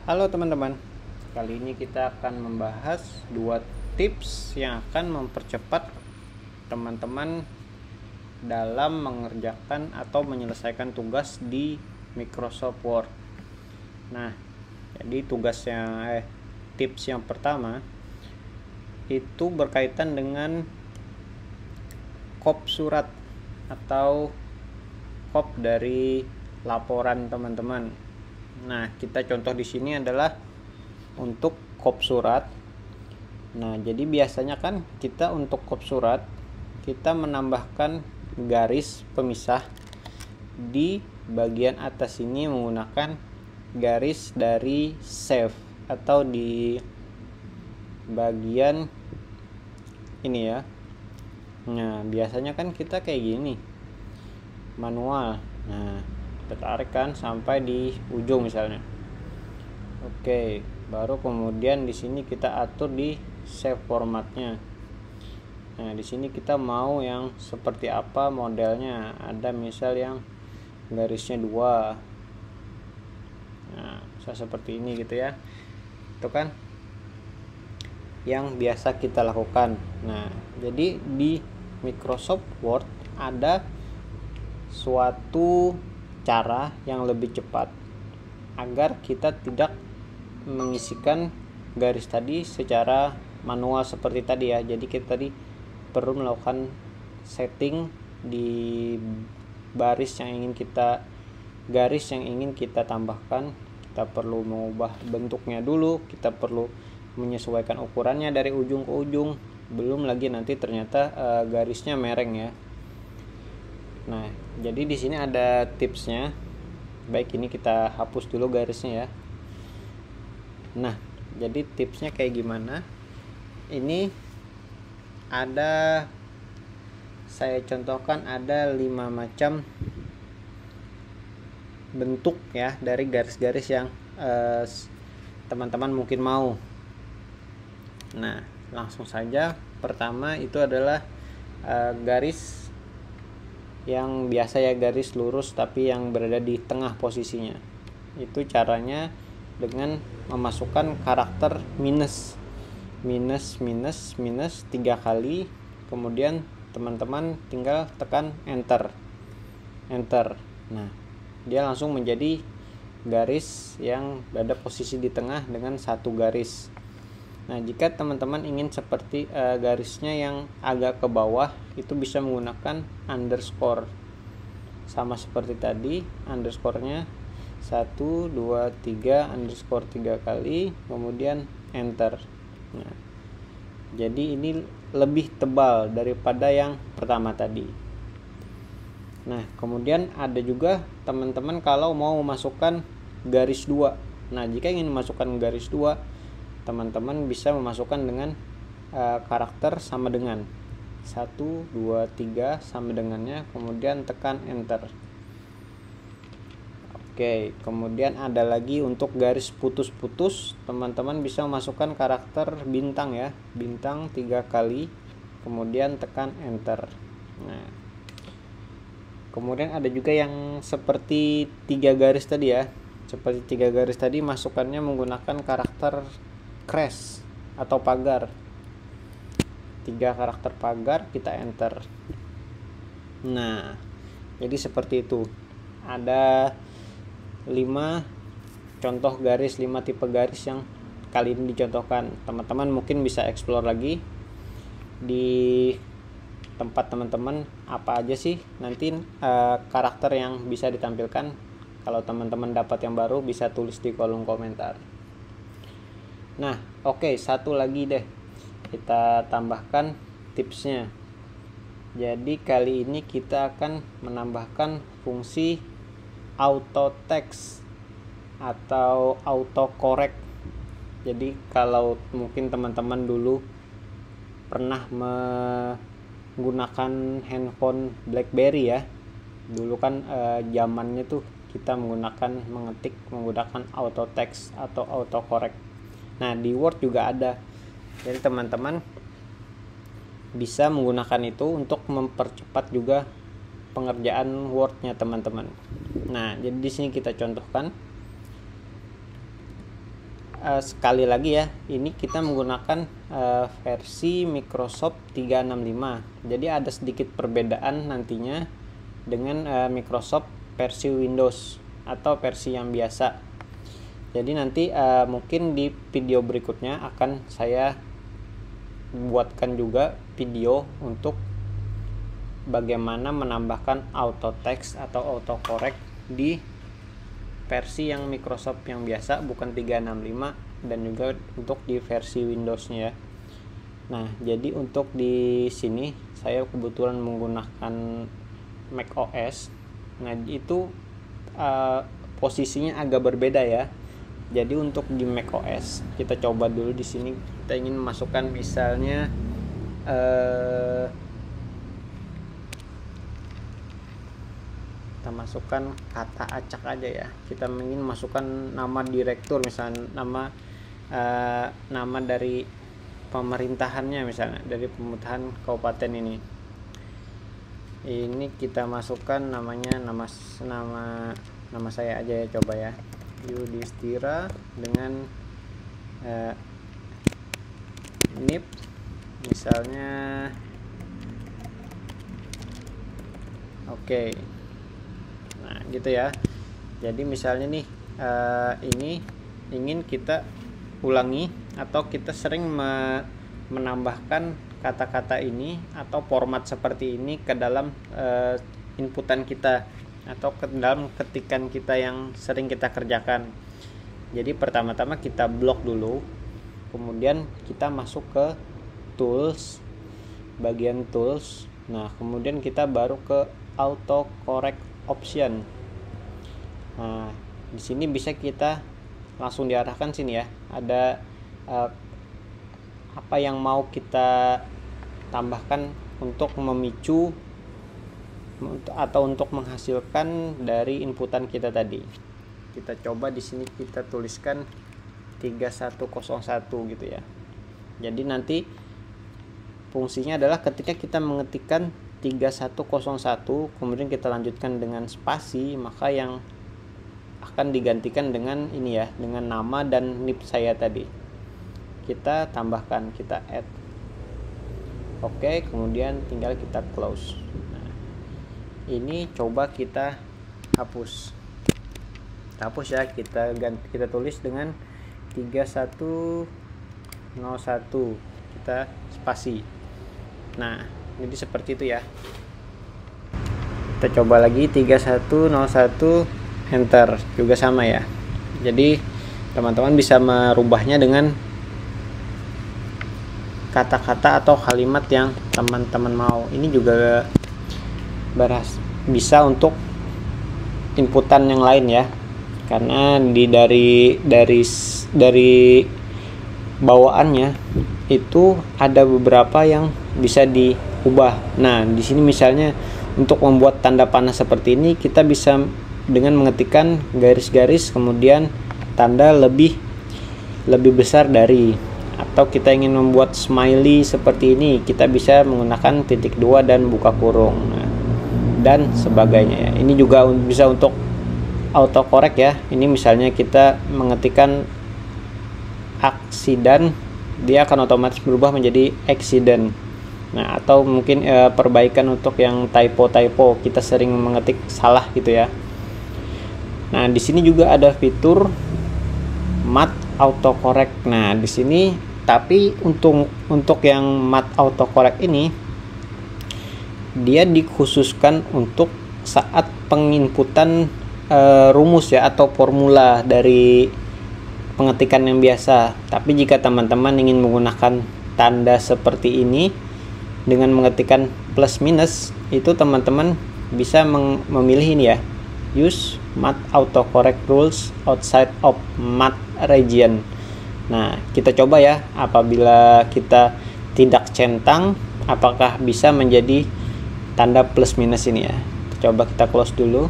Halo teman-teman, kali ini kita akan membahas dua tips yang akan mempercepat teman-teman dalam mengerjakan atau menyelesaikan tugas di Microsoft Word. Nah, jadi tips yang pertama itu berkaitan dengan kop surat atau kop dari laporan teman-teman. Nah, kita contoh di sini adalah untuk kop surat. Nah, jadi biasanya kan kita untuk kop surat kita menambahkan garis pemisah di bagian atas ini menggunakan garis dari save atau di bagian ini ya. Nah, biasanya kan kita kayak gini manual. Nah, kita tarik kan sampai di ujung misalnya. Oke, baru kemudian di sini kita atur di save formatnya. Nah, di sini kita mau yang seperti apa modelnya. Ada misal yang garisnya 2. Nah, bisa seperti ini gitu ya. Itu kan yang biasa kita lakukan. Nah, jadi di Microsoft Word ada suatu cara yang lebih cepat agar kita tidak mengisikan garis tadi secara manual seperti tadi ya. Jadi kita tadi perlu melakukan setting di garis yang ingin kita tambahkan. Kita perlu mengubah bentuknya dulu, kita perlu menyesuaikan ukurannya dari ujung ke ujung, belum lagi nanti ternyata garisnya mereng ya. Nah, jadi di sini ada tipsnya. Baik, ini kita hapus dulu garisnya ya. Nah, jadi tipsnya kayak gimana? Ini saya contohkan ada 5 macam bentuk ya dari garis-garis yang teman-teman mungkin mau. Nah, langsung saja. Pertama itu adalah garis yang biasa ya, garis lurus tapi yang berada di tengah posisinya. Itu caranya dengan memasukkan karakter minus 3 kali, kemudian teman-teman tinggal tekan enter. Nah, dia langsung menjadi garis yang berada posisi di tengah dengan satu garis. Nah, jika teman-teman ingin seperti garisnya yang agak ke bawah, itu bisa menggunakan underscore. Sama seperti tadi, underscore-nya 1, 2, 3, underscore 3 kali, kemudian enter. Nah, jadi ini lebih tebal daripada yang pertama tadi. Nah, kemudian ada juga teman-teman kalau mau memasukkan garis 2. Nah, jika ingin memasukkan garis 2, teman-teman bisa memasukkan dengan karakter sama dengan 1, 2, 3 sama dengannya, kemudian tekan enter. Oke, kemudian ada lagi untuk garis putus-putus, teman-teman bisa memasukkan karakter bintang ya, bintang 3 kali, kemudian tekan enter. Nah, kemudian ada juga yang seperti 3 garis tadi ya. Seperti 3 garis tadi, masukannya menggunakan karakter crash atau pagar. 3 karakter pagar, kita enter. Nah, jadi seperti itu. Ada 5 contoh garis, 5 tipe garis yang kali ini dicontohkan. Teman-teman mungkin bisa explore lagi di tempat teman-teman apa aja sih nanti karakter yang bisa ditampilkan. Kalau teman-teman dapat yang baru, bisa tulis di kolom komentar. Nah, oke, satu lagi deh kita tambahkan tipsnya. Jadi kali ini kita akan menambahkan fungsi auto text atau auto correct. Jadi kalau mungkin teman-teman dulu pernah menggunakan handphone BlackBerry ya, dulu kan zamannya tuh kita mengetik menggunakan auto text atau auto correct. Nah, di Word juga ada. Jadi teman-teman bisa menggunakan itu untuk mempercepat juga pengerjaan Word-nya teman-teman. Nah, jadi di sini kita contohkan. sekali lagi ya, ini kita menggunakan versi Microsoft 365. Jadi ada sedikit perbedaan nantinya dengan Microsoft versi Windows atau versi yang biasa. Jadi nanti mungkin di video berikutnya akan saya buatkan juga video untuk bagaimana menambahkan auto text atau autocorrect di versi yang Microsoft yang biasa, bukan 365, dan juga untuk di versi Windows-nya ya. Nah, jadi untuk di sini saya kebetulan menggunakan Mac OS. Nah, itu posisinya agak berbeda ya. Jadi untuk di Mac OS, kita coba dulu di sini. Kita ingin masukkan misalnya kita masukkan kata acak aja ya. Kita ingin masukkan nama direktur, misalnya nama dari pemerintahannya, misalnya dari pemerintahan kabupaten ini kita masukkan namanya nama saya aja ya, coba ya, Yudhistira dengan NIP misalnya. Oke. Nah, gitu ya. Jadi misalnya nih ini ingin kita ulangi atau kita sering menambahkan kata-kata ini atau format seperti ini ke dalam inputan kita atau ke dalam ketikan kita yang sering kita kerjakan. Jadi pertama-tama kita blok dulu, kemudian kita masuk ke tools, bagian tools. Nah, kemudian kita baru ke auto correct option. Nah, di sini bisa kita langsung diarahkan sini ya. Ada apa yang mau kita tambahkan untuk memicu atau untuk menghasilkan dari inputan kita tadi. Kita coba di sini kita tuliskan 3101 gitu ya. Jadi nanti fungsinya adalah ketika kita mengetikkan 3101 kemudian kita lanjutkan dengan spasi, maka yang akan digantikan dengan ini ya, dengan nama dan NIP saya tadi. Kita tambahkan, kita add. Oke, kemudian tinggal kita close. Nah, ini coba kita hapus. Hapus ya, kita tulis dengan 3101. Kita spasi. Nah, jadi seperti itu ya. Kita coba lagi 3101 enter, juga sama ya. Jadi teman-teman bisa merubahnya dengan kata-kata atau kalimat yang teman-teman mau. Ini juga bisa untuk inputan yang lain ya, karena dari bawaannya itu ada beberapa yang bisa diubah. Nah, di sini misalnya untuk membuat tanda panah seperti ini, kita bisa dengan mengetikkan garis-garis kemudian tanda lebih besar dari, atau kita ingin membuat smiley seperti ini, kita bisa menggunakan titik 2 dan buka kurung, dan sebagainya ya. Ini juga bisa untuk autocorrect ya. Ini misalnya kita mengetikkan accident, dia akan otomatis berubah menjadi accident. Nah, atau mungkin perbaikan untuk yang typo kita sering mengetik salah gitu ya. Nah, di sini juga ada fitur matte autocorrect. Nah, di sini tapi untuk yang matte autocorrect ini dia dikhususkan untuk saat penginputan rumus ya atau formula dari pengetikan yang biasa. Tapi jika teman-teman ingin menggunakan tanda seperti ini dengan mengetikkan plus minus, itu teman-teman bisa memilih ini ya, use matte autocorrect rules outside of matte region. Nah, kita coba ya, apabila kita tidak centang, apakah bisa menjadi tanda plus minus ini ya. Coba kita close dulu.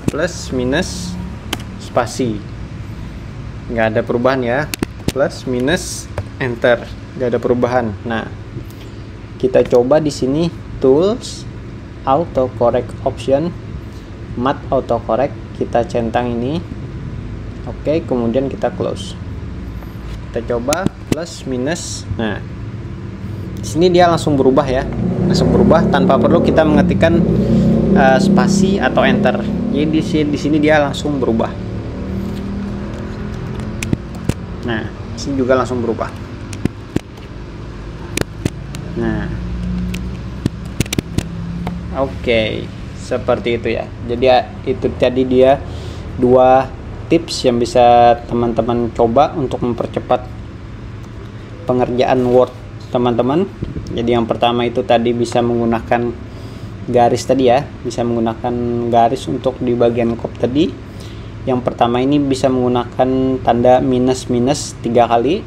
Plus minus spasi, nggak ada perubahan ya. Plus minus enter, nggak ada perubahan. Nah, kita coba di sini tools autocorrect option matte autocorrect, kita centang ini. Oke, kemudian kita close. Kita coba plus minus. Nah, di sini dia langsung berubah ya, langsung berubah tanpa perlu kita mengetikkan spasi atau enter. Jadi di sini dia langsung berubah. Nah, di sini juga langsung berubah. Nah, oke, seperti itu ya. Jadi itu tadi dia dua tips yang bisa teman-teman coba untuk mempercepat pengerjaan Word teman-teman. Jadi yang pertama itu tadi bisa menggunakan garis tadi ya, bisa menggunakan garis untuk di bagian kop tadi. Yang pertama ini bisa menggunakan tanda minus 3 kali.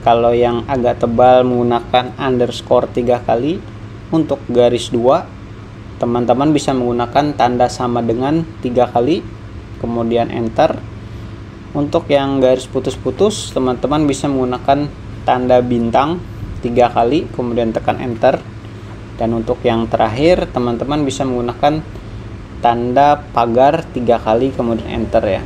Kalau yang agak tebal menggunakan underscore 3 kali. Untuk garis 2 teman-teman bisa menggunakan tanda sama dengan 3 kali, kemudian enter. Untuk yang garis putus-putus teman-teman bisa menggunakan tanda bintang 3 kali, kemudian tekan enter. Dan untuk yang terakhir teman-teman bisa menggunakan tanda pagar 3 kali, kemudian enter ya.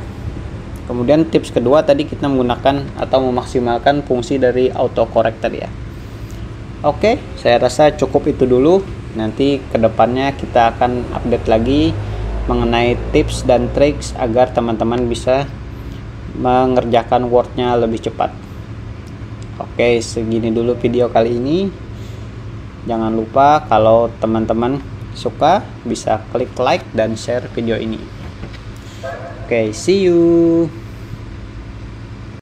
Kemudian tips kedua tadi kita menggunakan atau memaksimalkan fungsi dari autocorrect tadi ya. Oke, saya rasa cukup itu dulu. Nanti kedepannya kita akan update lagi mengenai tips dan triks agar teman-teman bisa mengerjakan Word-nya lebih cepat. Oke, segini dulu video kali ini. Jangan lupa kalau teman-teman suka bisa klik like dan share video ini. Oke, see you.